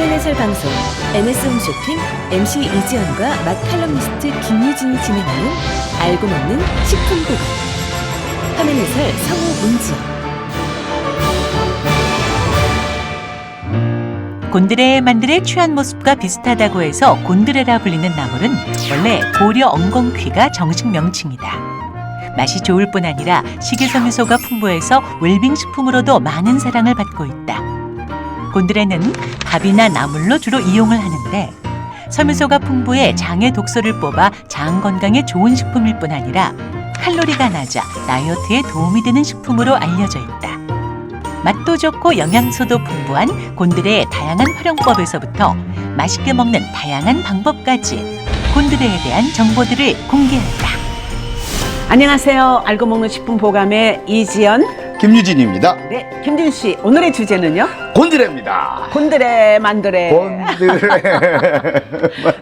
화면해설 방송 NS 홈쇼핑 MC 이지연과 맛 칼럼니스트 김유진이 진행하는 알고 먹는 식품 보관. 화면해설 성우 문지연. 곤드레 만들의 취한 모습과 비슷하다고 해서 곤드레라 불리는 나물은 원래 고려 엉겅퀴가 정식 명칭이다. 맛이 좋을 뿐 아니라 식이섬유소가 풍부해서 웰빙 식품으로도 많은 사랑을 받고 있다. 곤드레는 밥이나 나물로 주로 이용을 하는데 섬유소가 풍부해 장의 독소를 뽑아 장 건강에 좋은 식품일 뿐 아니라 칼로리가 낮아 다이어트에 도움이 되는 식품으로 알려져 있다. 맛도 좋고 영양소도 풍부한 곤드레의 다양한 활용법에서부터 맛있게 먹는 다양한 방법까지 곤드레에 대한 정보들을 공개한다. 안녕하세요. 알고 먹는 식품 보감의 이지연, 김유진입니다. 네, 김진 씨. 오늘의 주제는요? 곤드레입니다. 곤드레 만드레. 곤드레.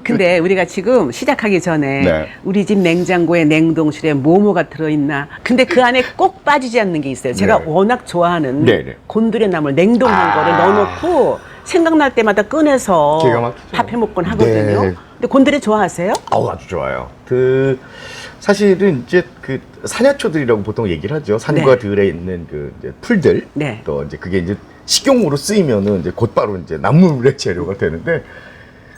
근데 우리가 지금 시작하기 전에 네. 우리 집 냉장고에 냉동실에 뭐가 들어있나. 근데 그 안에 꼭 빠지지 않는 게 있어요. 제가 네. 워낙 좋아하는 네. 곤드레 나물 냉동한 거를 넣어놓고 생각날 때마다 꺼내서 기가 막히죠. 밥 해먹곤 하거든요. 네. 근데 곤드레 좋아하세요? 아주 좋아요. 사실은 이제 그 산야초들이라고 보통 얘기를 하죠. 산과 네. 들에 있는 그 이제 풀들. 네. 또 이제 그게 이제 식용으로 쓰이면은 이제 곧바로 이제 나물의 재료가 되는데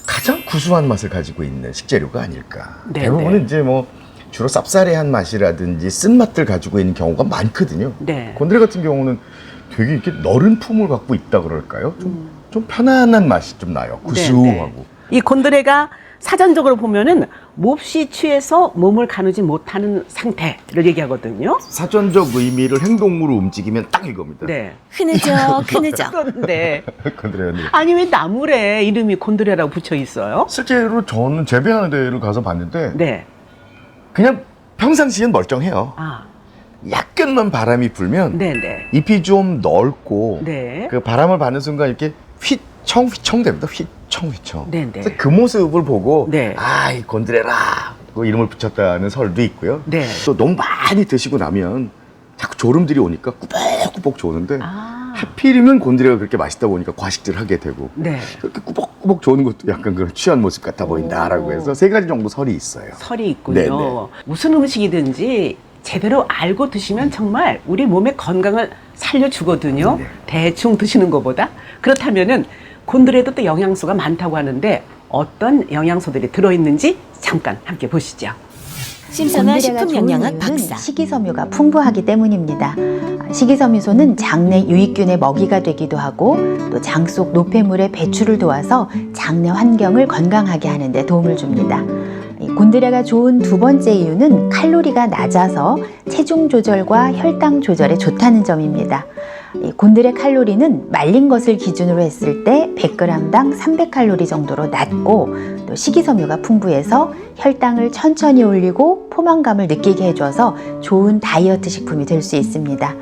가장 구수한 맛을 가지고 있는 식재료가 아닐까. 네, 대부분은 네. 이제 뭐 주로 쌉싸래한 맛이라든지 쓴맛들 가지고 있는 경우가 많거든요. 네. 곤드레 같은 경우는 되게 이렇게 너른 품을 갖고 있다 그럴까요? 좀 편안한 맛이 좀 나요. 구수하고. 네. 이 곤드레가 사전적으로 보면은 몹시 취해서 몸을 가누지 못하는 상태를 얘기하거든요. 사전적 의미를 행동으로 움직이면 딱 이겁니다. 네. 흐느적 흐느적. 그런데 곤드레 언니. 아니 왜 나물에 이름이 곤드레라고 붙여 있어요? 실제로 저는 재배하는 데를 가서 봤는데 네. 그냥 평상시엔 멀쩡해요. 아, 약간만 바람이 불면 네네. ip이 좀 넓고 네. 그 바람을 받는 순간 이렇게 휘청 됩니다. 휘청. 네네. 그래서 그 모습을 보고 네. 아, 이 곤드레라 그 이름을 붙였다는 설도 있고요. 네. 또 너무 많이 드시고 나면 자꾸 졸음들이 오니까 꾸벅꾸벅 조는데 아, 하필이면 곤드레가 그렇게 맛있다 보니까 과식들 하게 되고 네. 그렇게 꾸벅꾸벅 조는 것도 약간 그런 취한 모습 같아 보인다라고 오. 해서 3가지 정도 설이 있어요. 설이 있군요. 네네. 무슨 음식이든지 제대로 알고 드시면 정말 우리 몸의 건강을 살려주거든요. 네. 대충 드시는 것보다. 그렇다면은 곤드레도 또 영양소가 많다고 하는데 어떤 영양소들이 들어있는지 잠깐 함께 보시죠. 신선한 곤드레가 식품 좋은 영양학 이유는 박사. 식이섬유가 풍부하기 때문입니다. 식이섬유소는 장내 유익균의 먹이가 되기도 하고 또 장 속 노폐물의 배출을 도와서 장내 환경을 건강하게 하는 데 도움을 줍니다. 이 곤드레가 좋은 두 번째 이유는 칼로리가 낮아서 체중 조절과 혈당 조절에 좋다는 점입니다. 이 곤드레 칼로리는 말린 것을 기준으로 했을 때 100g당 300칼로리 정도로 낮고 또 식이섬유가 풍부해서 혈당을 천천히 올리고 포만감을 느끼게 해줘서 좋은 다이어트 식품이 될 수 있습니다.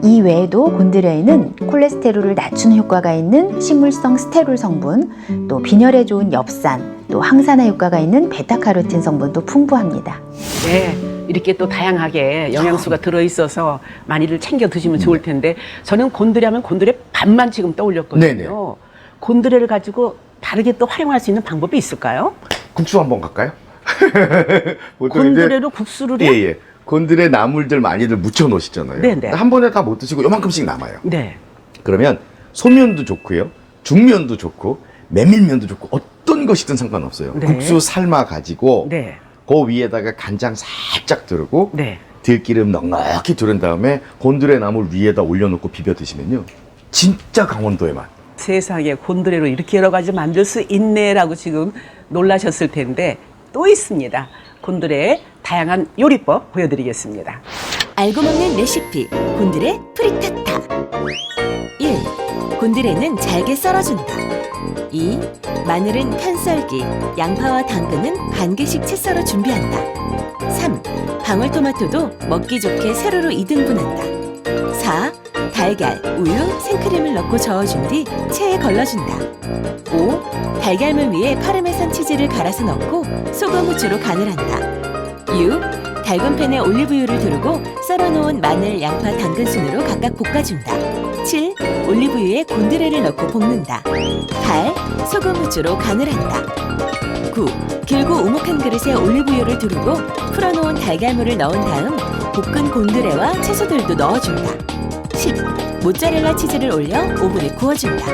이 외에도 곤드레에는 콜레스테롤을 낮추는 효과가 있는 식물성 스테롤 성분, 또 빈혈에 좋은 엽산, 또 항산화 효과가 있는 베타카로틴 성분도 풍부합니다. 네. 이렇게 또 다양하게 영양소가 들어있어서 많이들 챙겨 드시면 좋을 텐데 저는 곤드레 하면 곤드레 밥만 지금 떠올렸거든요. 네네. 곤드레를 가지고 다르게 또 활용할 수 있는 방법이 있을까요? 국수 한번 갈까요? 보통 곤드레로 국수를요? 예. 곤드레 나물들 많이들 묻혀 놓으시잖아요. 네네. 한 번에 다 못 드시고 요만큼씩 남아요. 네. 그러면 소면도 좋고요. 중면도 좋고 메밀면도 좋고 어떤 것이든 상관없어요. 네. 국수 삶아 가지고 네. 그 위에다가 간장 살짝 두르고 네. 들기름 넉넉히 두른 다음에 곤드레 나물 위에다 올려놓고 비벼 드시면요. 진짜 강원도의 맛. 세상에 곤드레로 이렇게 여러 가지 만들 수 있네라고 지금 놀라셨을 텐데 또 있습니다. 곤드레의 다양한 요리법 보여드리겠습니다. 알고 먹는 레시피 곤드레 프리타타. 1. 곤드레는 잘게 썰어준다. 2. 마늘은 편썰기, 양파와 당근은 반 개씩 채 썰어 준비한다. 3. 방울토마토도 먹기 좋게 세로로 2등분한다. 4. 달걀, 우유, 생크림을 넣고 저어준 뒤 체에 걸러준다. 5. 달걀물 위에 파르메산 치즈를 갈아서 넣고 소금, 후추로 간을 한다. 6. 달군 팬에 올리브유를 두르고 썰어놓은 마늘, 양파, 당근 순으로 각각 볶아준다. 7. 올리브유에 곤드레를 넣고 볶는다. 8. 소금 후추로 간을 한다. 9. 길고 우묵한 그릇에 올리브유를 두르고 풀어놓은 달걀물을 넣은 다음 볶은 곤드레와 채소들도 넣어준다. 10. 모짜렐라 치즈를 올려 오븐에 구워준다.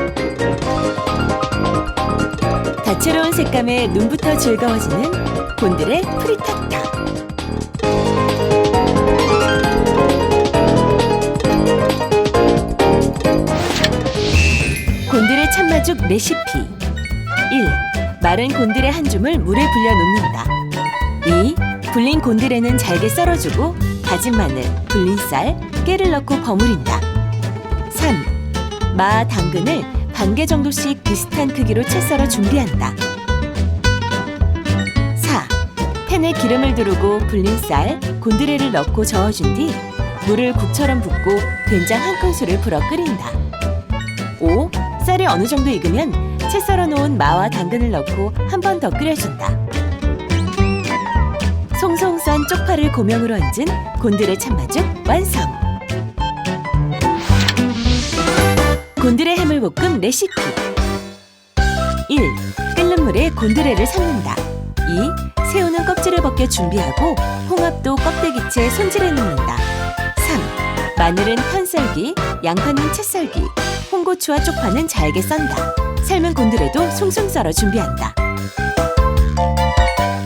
다채로운 색감에 눈부터 즐거워지는 곤드레 프리타타. 곤드레 참마죽 레시피. 1. 마른 곤드레 한 줌을 물에 불려 놓는다. 2. 불린 곤드레는 잘게 썰어주고 다진 마늘, 불린 쌀, 깨를 넣고 버무린다. 3. 마, 당근을 반개 정도씩 비슷한 크기로 채 썰어 준비한다. 4. 팬에 기름을 두르고 불린 쌀, 곤드레를 넣고 저어준 뒤 물을 국처럼 붓고 된장 한 큰술을 불어 끓인다. 5. 쌀이 어느 정도 익으면 채 썰어 놓은 마와 당근을 넣고 한 번 더 끓여준다. 송송 썬 쪽파를 고명으로 얹은 곤드레 참마죽 완성! 곤드레 해물볶음 레시피. 1. 끓는 물에 곤드레를 삶는다. 2. 새우는 껍질을 벗겨 준비하고 홍합도 껍데기채 손질해 놓는다. 3. 마늘은 편썰기, 양파는 채 썰기, 홍고추와 쪽파는 잘게 썬다. 삶은 곤드레도 송송 썰어 준비한다.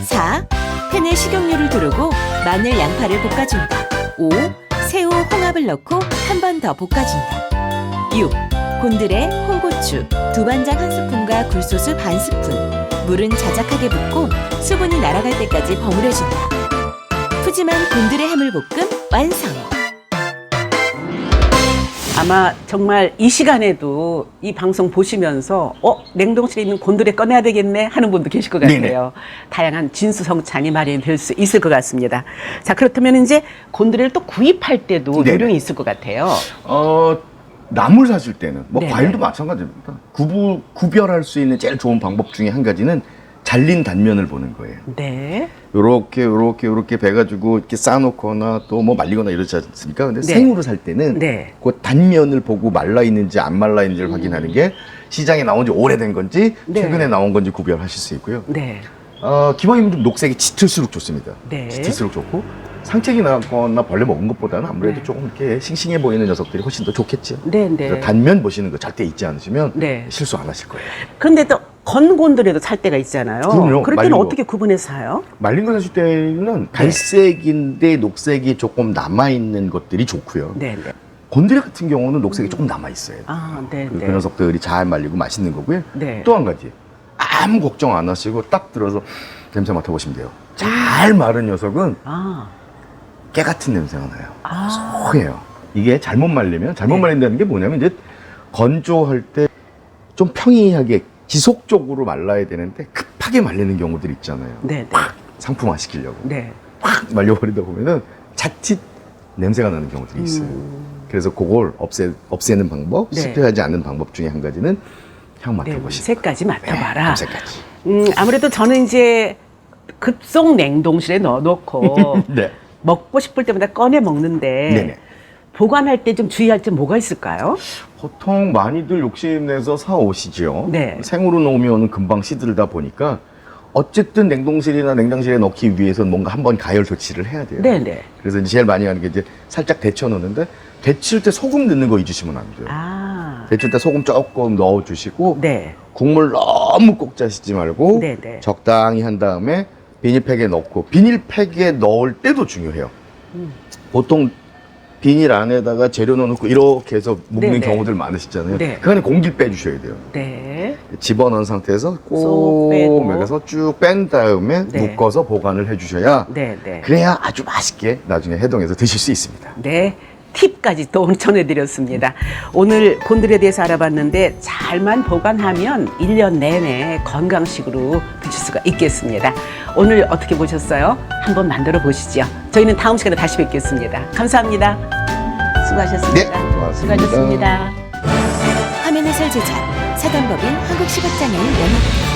4. 팬에 식용유를 두르고 마늘, 양파를 볶아준다. 5. 새우, 홍합을 넣고 한 번 더 볶아준다. 6. 곤드레, 홍고추, 두반장 1스푼과 굴소스 반 스푼, 물은 자작하게 붓고 수분이 날아갈 때까지 버무려준다. 푸짐한 곤드레 해물볶음 완성! 아마 정말 이 시간에도 이 방송 보시면서 냉동실에 있는 곤드레 꺼내야 되겠네 하는 분도 계실 것 같아요. 네네. 다양한 진수성찬이 마련이 될 수 있을 것 같습니다. 자, 그렇다면 이제 곤드레를 또 구입할 때도 네네. 요령이 있을 것 같아요. 나물 사실 때는 뭐 네네. 과일도 마찬가지입니다. 구별할 수 있는 제일 좋은 방법 중에 한 가지는 잘린 단면을 보는 거예요. 네. 요렇게 배가지고 이렇게 쌓아놓거나 또 뭐 말리거나 이러지 않습니까? 근데 네. 생으로 살 때는 네. 그 단면을 보고 말라 있는지 안 말라 있는지를 확인하는 게 시장에 나온 지 오래된 건지 네. 최근에 나온 건지 구별하실 수 있고요. 네. 기본적으로 좀 녹색이 짙을수록 좋습니다. 네. 짙을수록 좋고 상책이 나거나 벌레 먹은 것보다는 아무래도 네. 조금 이렇게 싱싱해 보이는 녀석들이 훨씬 더 좋겠죠. 네, 네. 그래서 단면 보시는 거 절대 잊지 않으시면 네. 실수 안 하실 거예요. 그런데 또 건곤드레도 살 때가 있잖아요. 그럼요. 그럴 말린 때는 거. 어떻게 구분해서 사요? 말린 거 사실 때는 갈색인데 녹색이 조금 남아있는 것들이 좋고요. 네, 네. 곤드레 같은 경우는 녹색이 조금 남아있어요. 아, 네, 그 네. 녀석들이 잘 말리고 맛있는 거고요. 네. 또 한 가지. 아무 걱정 안 하시고 딱 들어서 냄새 맡아보시면 돼요. 잘 마른 녀석은 아, 깨 같은 냄새가 나요. 아. 소해요. 이게 잘못 말리면, 잘못 네. 말린다는 게 뭐냐면 이제 건조할 때 좀 평이하게 지속적으로 말라야 되는데 급하게 말리는 경우들 있잖아요. 네, 네. 팍 상품화 시키려고. 네. 팍 말려버리다 보면은 자칫 냄새가 나는 경우들이 있어요. 그래서 그걸 없애는 방법, 네. 실패하지 않는 방법 중에 한 가지는 향 맡아보시고. 냄새까지 맡아봐라. 냄새까지. 아무래도 저는 이제 급속 냉동실에 넣어놓고 네. 먹고 싶을 때마다 꺼내 먹는데 네네. 보관할 때 좀 주의할 점 뭐가 있을까요? 보통 많이들 욕심내서 사오시죠. 네. 생으로 놓으면 금방 시들다 보니까 어쨌든 냉동실이나 냉장실에 넣기 위해서는 뭔가 한번 가열 조치를 해야 돼요. 네네. 그래서 이제 제일 많이 하는 게 이제 살짝 데쳐 놓는데 데칠 때 소금 넣는 거 잊으시면 안 돼요. 아, 데칠 때 소금 조금 넣어주시고 네. 국물 너무 꼭 짜시지 말고 네네. 적당히 한 다음에 비닐팩에 넣고 비닐팩에 넣을 때도 중요해요. 보통 비닐 안에다가 재료 넣어놓고 이렇게 해서 묶는 네네. 경우들 많으시잖아요. 네. 그 안에 공기를 빼주셔야 돼요. 네. 집어넣은 상태에서 쏙 빼고. 꼬매서 쭉 뺀 다음에 네. 묶어서 보관을 해주셔야 네네. 그래야 아주 맛있게 나중에 해동해서 드실 수 있습니다. 네. 팁까지 또 전해드렸습니다. 오늘 곤드레에 대해서 알아봤는데 잘만 보관하면 1년 내내 건강식으로 드실 수가 있겠습니다. 오늘 어떻게 보셨어요? 한번 만들어 보시죠. 저희는 다음 시간에 다시 뵙겠습니다. 감사합니다. 수고하셨습니다. 네, 고맙습니다. 수고하셨습니다. 화면 해설 제작 사단법인 한국식약장애인 연합회